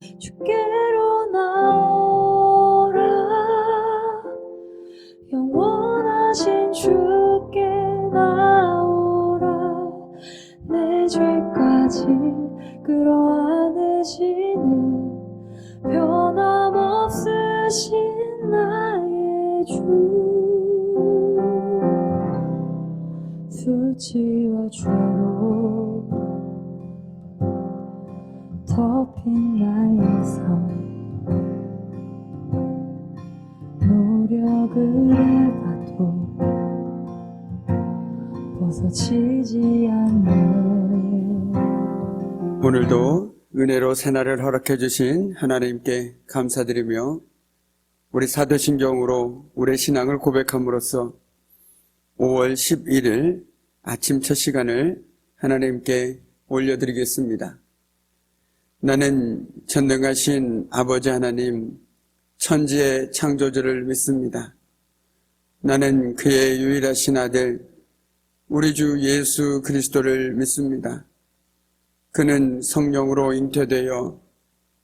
주께로 나오라. 영원하신 주께 나오라. 내 죄까지 끌어안으시는 변함없으신 나의 주. 수치와 죄로 덮인 나의 삶, 노력을 해봐도 벗어지지 않네. 오늘도 은혜로 새날을 허락해 주신 하나님께 감사드리며 우리 사도신경으로 우리의 신앙을 고백함으로써 5월 11일 아침 첫 시간을 하나님께 올려드리겠습니다. 나는 전능하신 아버지 하나님, 천지의 창조주를 믿습니다. 나는 그의 유일하신 아들 우리 주 예수 그리스도를 믿습니다. 그는 성령으로 잉태되어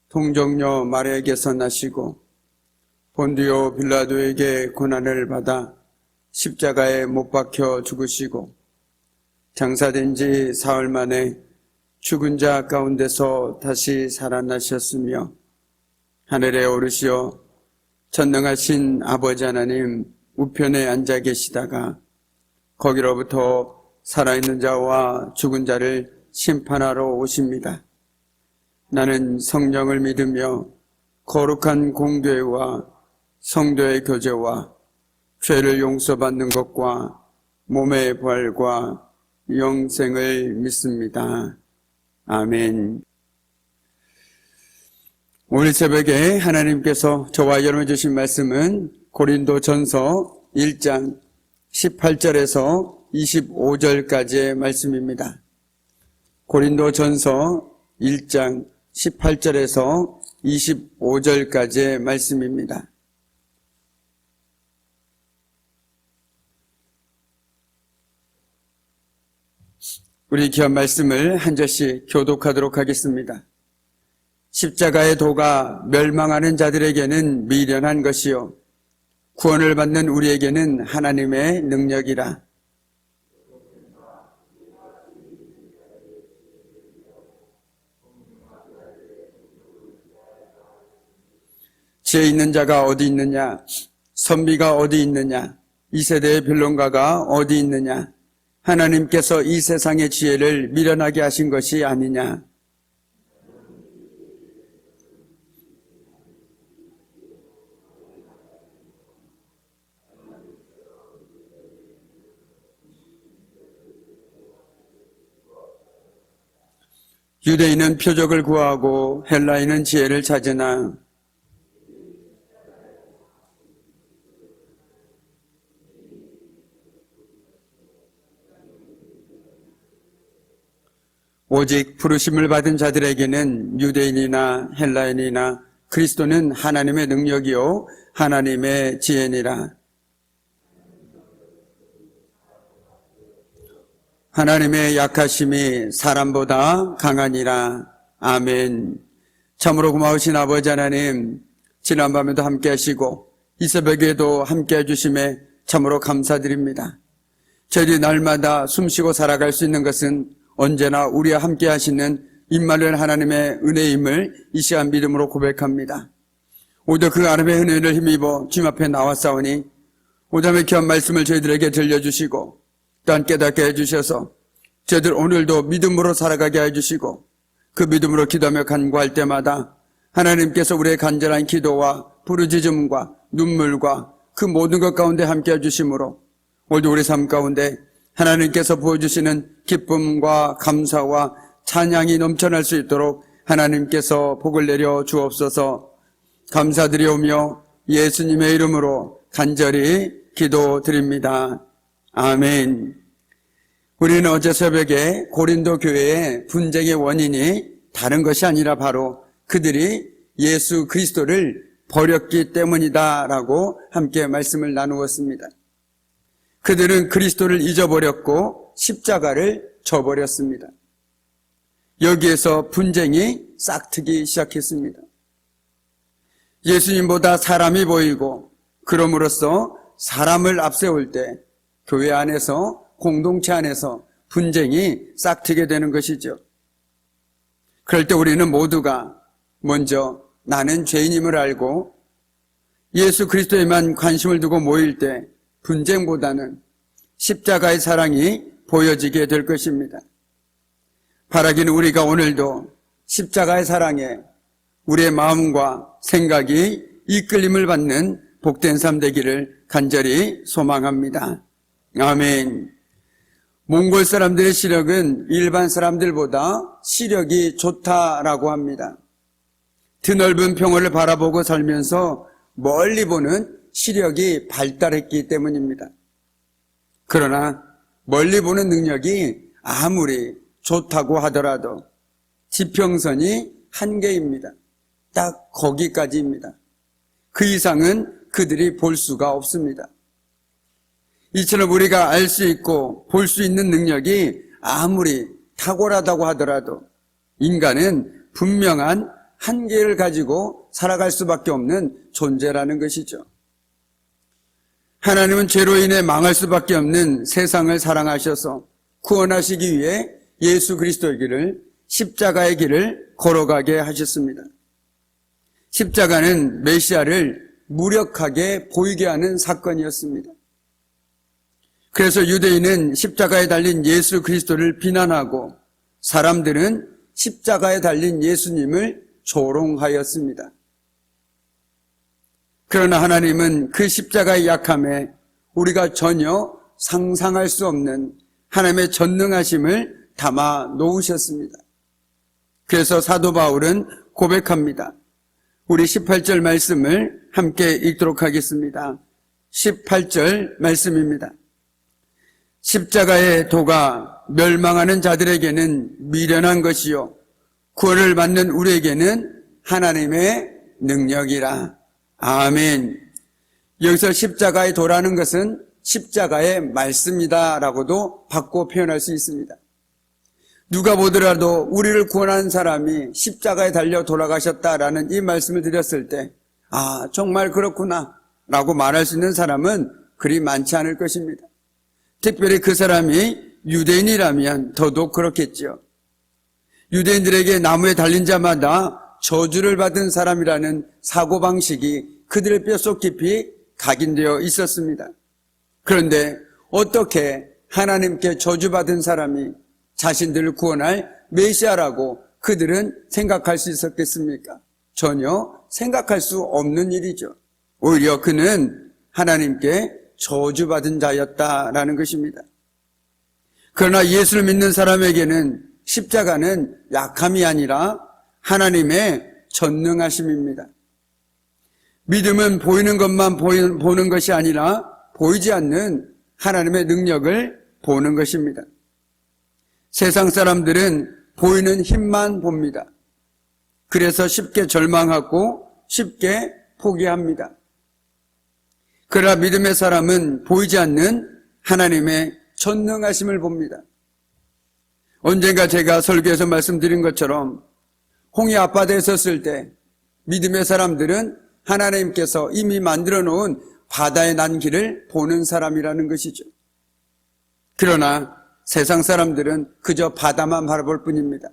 동정녀 마리아에게서 나시고 본디오 빌라도에게 고난을 받아 십자가에 못 박혀 죽으시고 장사된 지 사흘 만에 죽은 자 가운데서 다시 살아나셨으며 하늘에 오르시어 전능하신 아버지 하나님 우편에 앉아 계시다가 거기로부터 살아있는 자와 죽은 자를 심판하러 오십니다. 나는 성령을 믿으며 거룩한 공교회와 성도의 교제와 죄를 용서받는 것과 몸의 부활과 영생을 믿습니다. 아멘. 오늘 새벽에 하나님께서 저와 여러분 주신 말씀은 고린도전서 1장 18절에서 25절까지의 말씀입니다. 고린도전서 1장 18절에서 25절까지의 말씀입니다. 우리 귀한 말씀을 한 절씩 교독하도록 하겠습니다. 십자가의 도가 멸망하는 자들에게는 미련한 것이요 구원을 받는 우리에게는 하나님의 능력이라. 지혜 있는 자가 어디 있느냐? 선비가 어디 있느냐? 이 세대의 변론가가 어디 있느냐? 하나님께서 이 세상의 지혜를 미련하게 하신 것이 아니냐? 유대인은 표적을 구하고 헬라인은 지혜를 찾으나 오직 부르심을 받은 자들에게는 유대인이나 헬라인이나 그리스도는 하나님의 능력이요 하나님의 지혜니라. 하나님의 약하심이 사람보다 강하니라. 아멘. 참으로 고마우신 아버지 하나님, 지난밤에도 함께 하시고 이 새벽에도 함께 해주심에 참으로 감사드립니다. 저희들이 날마다 숨쉬고 살아갈 수 있는 것은 언제나 우리와 함께 하시는 임마누엘 하나님의 은혜임을 이 시간 믿음으로 고백합니다. 오늘 그 하나님의 은혜를 힘입어 주님 앞에 나왔사오니 오늘의 귀한 말씀을 저희들에게 들려주시고 또한 깨닫게 해주셔서 저희들 오늘도 믿음으로 살아가게 해주시고 그 믿음으로 기도하며 간구할 때마다 하나님께서 우리의 간절한 기도와 부르짖음과 눈물과 그 모든 것 가운데 함께 해주심으로 오늘도 우리 삶 가운데 하나님께서 부어주시는 기쁨과 감사와 찬양이 넘쳐날 수 있도록 하나님께서 복을 내려 주옵소서. 감사드리오며 예수님의 이름으로 간절히 기도드립니다. 아멘. 우리는 어제 새벽에 고린도 교회의 분쟁의 원인이 다른 것이 아니라 바로 그들이 예수 그리스도를 버렸기 때문이다라고 함께 말씀을 나누었습니다. 그들은 그리스도를 잊어버렸고 십자가를 져버렸습니다. 여기에서 분쟁이 싹트기 시작했습니다. 예수님보다 사람이 보이고 그럼으로써 사람을 앞세울 때 교회 안에서 공동체 안에서 분쟁이 싹트게 되는 것이죠. 그럴 때 우리는 모두가 먼저 나는 죄인임을 알고 예수 그리스도에만 관심을 두고 모일 때 분쟁보다는 십자가의 사랑이 보여지게 될 것입니다. 바라기는 우리가 오늘도 십자가의 사랑에 우리의 마음과 생각이 이끌림을 받는 복된 삶 되기를 간절히 소망합니다. 아멘. 몽골 사람들의 시력은 일반 사람들보다 시력이 좋다라고 합니다. 드넓은 평원을 바라보고 살면서 멀리 보는 시력이 발달했기 때문입니다. 그러나 멀리 보는 능력이 아무리 좋다고 하더라도 지평선이 한계입니다. 딱 거기까지입니다. 그 이상은 그들이 볼 수가 없습니다. 이처럼 우리가 알 수 있고 볼 수 있는 능력이 아무리 탁월하다고 하더라도 인간은 분명한 한계를 가지고 살아갈 수밖에 없는 존재라는 것이죠. 하나님은 죄로 인해 망할 수밖에 없는 세상을 사랑하셔서 구원하시기 위해 예수 그리스도의 길을, 십자가의 길을 걸어가게 하셨습니다. 십자가는 메시아를 무력하게 보이게 하는 사건이었습니다. 그래서 유대인은 십자가에 달린 예수 그리스도를 비난하고 사람들은 십자가에 달린 예수님을 조롱하였습니다. 그러나 하나님은 그 십자가의 약함에 우리가 전혀 상상할 수 없는 하나님의 전능하심을 담아 놓으셨습니다. 그래서 사도 바울은 고백합니다. 우리 18절 말씀을 함께 읽도록 하겠습니다. 18절 말씀입니다. 십자가의 도가 멸망하는 자들에게는 미련한 것이요 구원을 받는 우리에게는 하나님의 능력이라. 아멘. 여기서 십자가의 도라는 것은 십자가의 말씀이다라고도 바꿔 표현할 수 있습니다. 누가 보더라도 우리를 구원한 사람이 십자가에 달려 돌아가셨다라는 이 말씀을 드렸을 때 정말 그렇구나 라고 말할 수 있는 사람은 그리 많지 않을 것입니다. 특별히 그 사람이 유대인이라면 더더욱 그렇겠죠. 유대인들에게 나무에 달린 자마다 저주를 받은 사람이라는 사고방식이 그들의 뼛속 깊이 각인되어 있었습니다. 그런데 어떻게 하나님께 저주받은 사람이 자신들을 구원할 메시아라고 그들은 생각할 수 있었겠습니까? 전혀 생각할 수 없는 일이죠. 오히려 그는 하나님께 저주받은 자였다라는 것입니다. 그러나 예수를 믿는 사람에게는 십자가는 약함이 아니라 하나님의 전능하심입니다. 믿음은 보이는 것만 보는 것이 아니라 보이지 않는 하나님의 능력을 보는 것입니다. 세상 사람들은 보이는 힘만 봅니다. 그래서 쉽게 절망하고 쉽게 포기합니다. 그러나 믿음의 사람은 보이지 않는 하나님의 전능하심을 봅니다. 언젠가 제가 설교에서 말씀드린 것처럼 홍해 앞바다에 섰을 때 믿음의 사람들은 하나님께서 이미 만들어 놓은 바다의 난기를 보는 사람이라는 것이죠. 그러나 세상 사람들은 그저 바다만 바라볼 뿐입니다.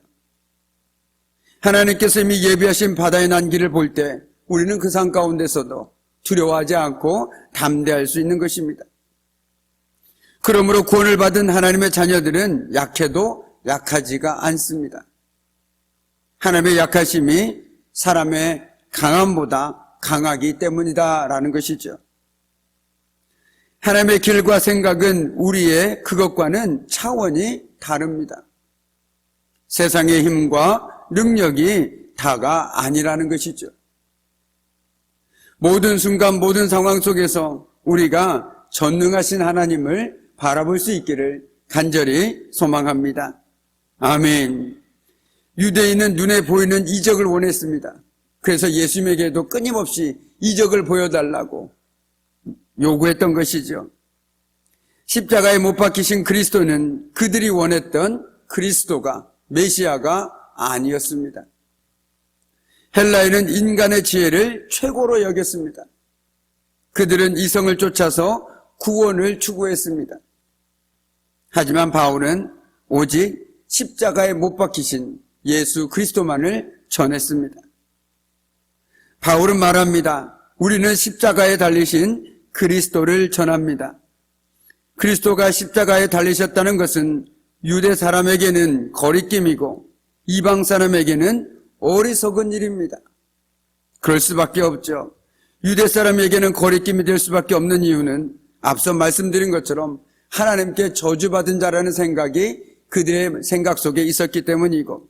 하나님께서 이미 예비하신 바다의 난기를 볼 때 우리는 그 상 가운데서도 두려워하지 않고 담대할 수 있는 것입니다. 그러므로 구원을 받은 하나님의 자녀들은 약해도 약하지가 않습니다. 하나님의 약하심이 사람의 강함보다 강하기 때문이다라는 것이죠. 하나님의 길과 생각은 우리의 그것과는 차원이 다릅니다. 세상의 힘과 능력이 다가 아니라는 것이죠. 모든 순간 모든 상황 속에서 우리가 전능하신 하나님을 바라볼 수 있기를 간절히 소망합니다. 아멘. 유대인은 눈에 보이는 이적을 원했습니다. 그래서 예수님에게도 끊임없이 이적을 보여달라고 요구했던 것이죠. 십자가에 못 박히신 그리스도는 그들이 원했던 그리스도가 메시아가 아니었습니다. 헬라인은 인간의 지혜를 최고로 여겼습니다. 그들은 이성을 쫓아서 구원을 추구했습니다. 하지만 바울은 오직 십자가에 못 박히신 예수 그리스도만을 전했습니다. 바울은 말합니다. 우리는 십자가에 달리신 그리스도를 전합니다. 그리스도가 십자가에 달리셨다는 것은 유대 사람에게는 거리낌이고 이방 사람에게는 어리석은 일입니다. 그럴 수밖에 없죠. 유대 사람에게는 거리낌이 될 수밖에 없는 이유는 앞서 말씀드린 것처럼 하나님께 저주받은 자라는 생각이 그들의 생각 속에 있었기 때문이고,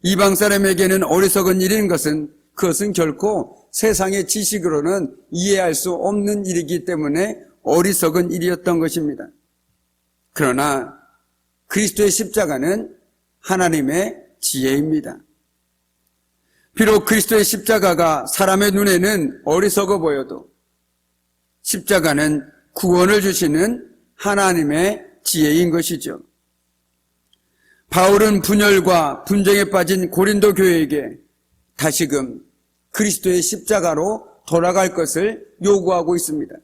이방 사람에게는 어리석은 일인 것은 그것은 결코 세상의 지식으로는 이해할 수 없는 일이기 때문에 어리석은 일이었던 것입니다. 그러나 그리스도의 십자가는 하나님의 지혜입니다. 비록 그리스도의 십자가가 사람의 눈에는 어리석어 보여도 십자가는 구원을 주시는 하나님의 지혜인 것이죠. 바울은 분열과 분쟁에 빠진 고린도 교회에게 다시금 그리스도의 십자가로 돌아갈 것을 요구하고 있습니다.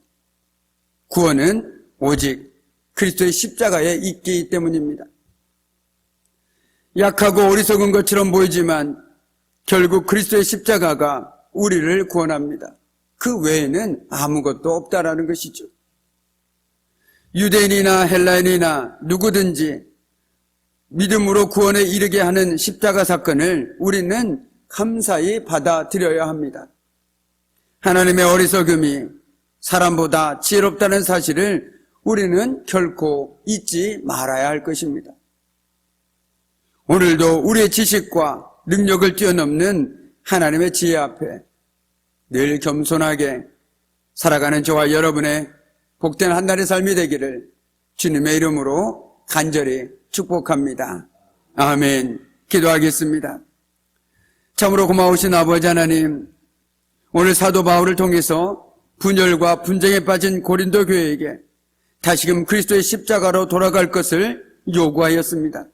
구원은 오직 그리스도의 십자가에 있기 때문입니다. 약하고 어리석은 것처럼 보이지만 결국 그리스도의 십자가가 우리를 구원합니다. 그 외에는 아무것도 없다라는 것이죠. 유대인이나 헬라인이나 누구든지 믿음으로 구원에 이르게 하는 십자가 사건을 우리는 감사히 받아들여야 합니다. 하나님의 어리석음이 사람보다 지혜롭다는 사실을 우리는 결코 잊지 말아야 할 것입니다. 오늘도 우리의 지식과 능력을 뛰어넘는 하나님의 지혜 앞에 늘 겸손하게 살아가는 저와 여러분의 복된 한 날의 삶이 되기를 주님의 이름으로 간절히 축복합니다. 아멘. 기도하겠습니다. 참으로 고마우신 아버지 하나님, 오늘 사도 바울을 통해서 분열과 분쟁에 빠진 고린도 교회에게 다시금 그리스도의 십자가로 돌아갈 것을 요구하였습니다.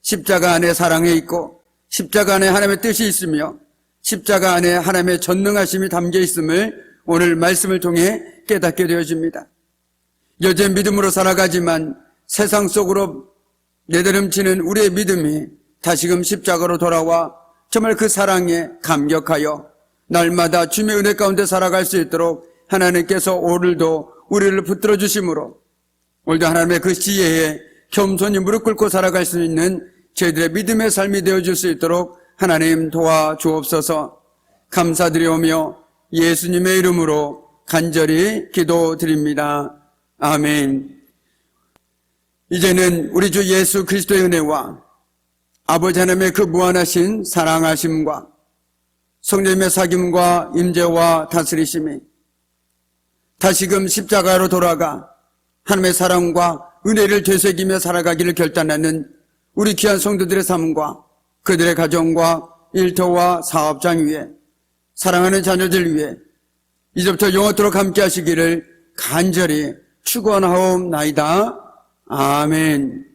십자가 안에 사랑이 있고 십자가 안에 하나님의 뜻이 있으며 십자가 안에 하나님의 전능하심이 담겨 있음을 오늘 말씀을 통해 깨닫게 되어집니다. 여제 믿음으로 살아가지만 세상 속으로 내달음치는 우리의 믿음이 다시금 십자가로 돌아와 정말 그 사랑에 감격하여 날마다 주님의 은혜 가운데 살아갈 수 있도록 하나님께서 오늘도 우리를 붙들어 주심으로 오늘도 하나님의 그 지혜에 겸손히 무릎 꿇고 살아갈 수 있는 저희들의 믿음의 삶이 되어줄 수 있도록 하나님 도와주옵소서. 감사드리오며 예수님의 이름으로 간절히 기도드립니다. 아멘. 이제는 우리 주 예수 그리스도의 은혜와 아버지 하나님의 그 무한하신 사랑하심과 성령님의 사귐과 임재와 다스리심이 다시금 십자가로 돌아가 하나님의 사랑과 은혜를 되새기며 살아가기를 결단하는 우리 귀한 성도들의 삶과 그들의 가정과 일터와 사업장 위에 사랑하는 자녀들 위에 이제부터 영원토록 함께 하시기를 간절히 축원하옵나이다. 아멘.